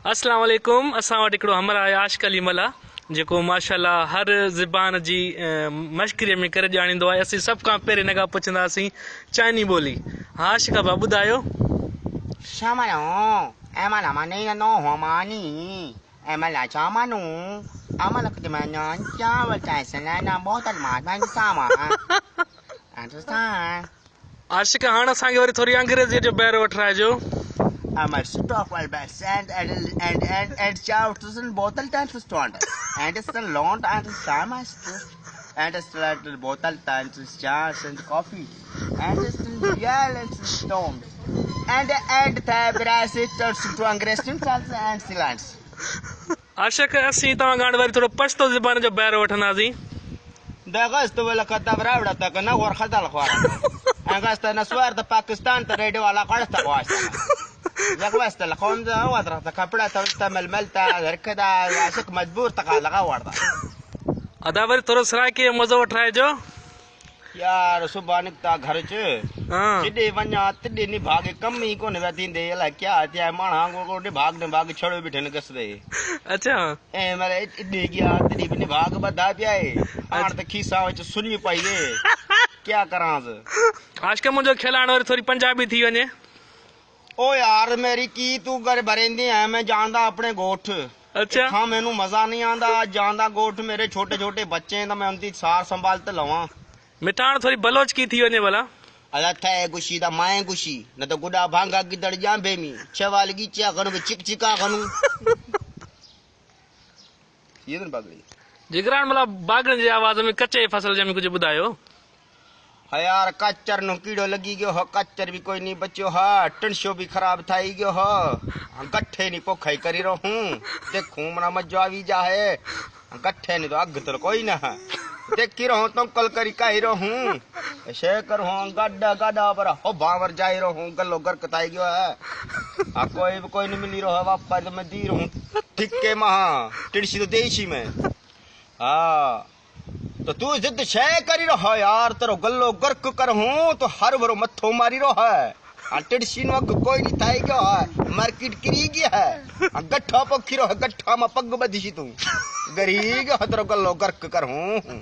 अस्सलाम वालेकुम। असां वटि हिकिड़ो हमर आहे आशिक़ अली मला जेको माशाल्लाह हर ज़बान जी मश्करीअ में करे ॼाणींदो आहे। असीं सभ खां पहिरीं हिन खां पुछंदासीं चाइनी ॿोली। हा आशिक़ भाउ ॿुधायो। आशिक़ हाणे असांखे वरी थोरी अंग्रेज़ीअ जो ॿाहिरि वठराइजो। आशिक़ असीं तव्हां खां वरी थोरो पश्तो ज़बान जो ॿाहिरि वठंदासीं। पाकिस्तान त रेडियो वाला कड़ता जगवस्त लखोन वद्रता कपड़ा तलता मलमलता हरकदा आशिक मजबूर तका लगा वरदा अदा वरी थोरो सराइकी मज़ो वठाइजो यार सुबह निकता घर च जिडे वन्या तिडे नि भागे कम ही कोने वदींदे अला क्या त्या माणा को भाग छड़ो बिठन कसदे। अच्छा ए मारे इडे गया तिडी नि भाग बधा पियाए आण त खीसा विच सुनी पई वे क्या करांस। आशिक़ मुंहिंजो खिलाइण वरी थोरी पंजाबी थी वञे। ओ यार मेरी की तू घर भरेंदी है मैं जानदा अपने गोठ। अच्छा हाँ मैनू मजा नहीं आंदा जानदा गोठ मेरे छोटे छोटे बच्चे हैं तो मैं उनकी सार संभाल ते लवां। मिठाण थोरी बलोच की थी वञे भला। अला थे गुशी दा माए गुशी न तो गुडा भांगा गिदड़ जांबे मी छवाल गिचा गनु चिक चिका गनु ये दिन बागड़ी जिगरान मला बागण जी आवाज में कच्चे फसल जमी कुछ बुधायो। हा यार कच्चर नु कीड़ो लगी गयो हो कच्चर भी कोई नहीं बच्चो हा टणशो भी खराब थाई गयो हो गट्ठे नहीं पोखई करी रो हूं देखूं मना मजा आवी जा है गट्ठे नहीं तो अग तो कोई ना देखी रहो तो कल करी कही रो हूं ऐसे कर हो गड्ढा गड्ढा पर हो बावर जाई रो हूं गल्लो गर्क थाई गयो है आ कोई नहीं मिली रो है वापस तो मैं दी रहूं ठीक के महा टिड़सी तो देशी में। हां तो तू जिद शय करी रहो यार तेरो गल्लो गर्क कर हूं तो हर भरो मथो मारी रो है टिड़सी नो कोई नहीं थाई गयो है मार्केट करी गया है गट्ठा पखी रो गट्ठा में पग बधी तू गरी गयो तेरो गल्लो गर्क कर हूं।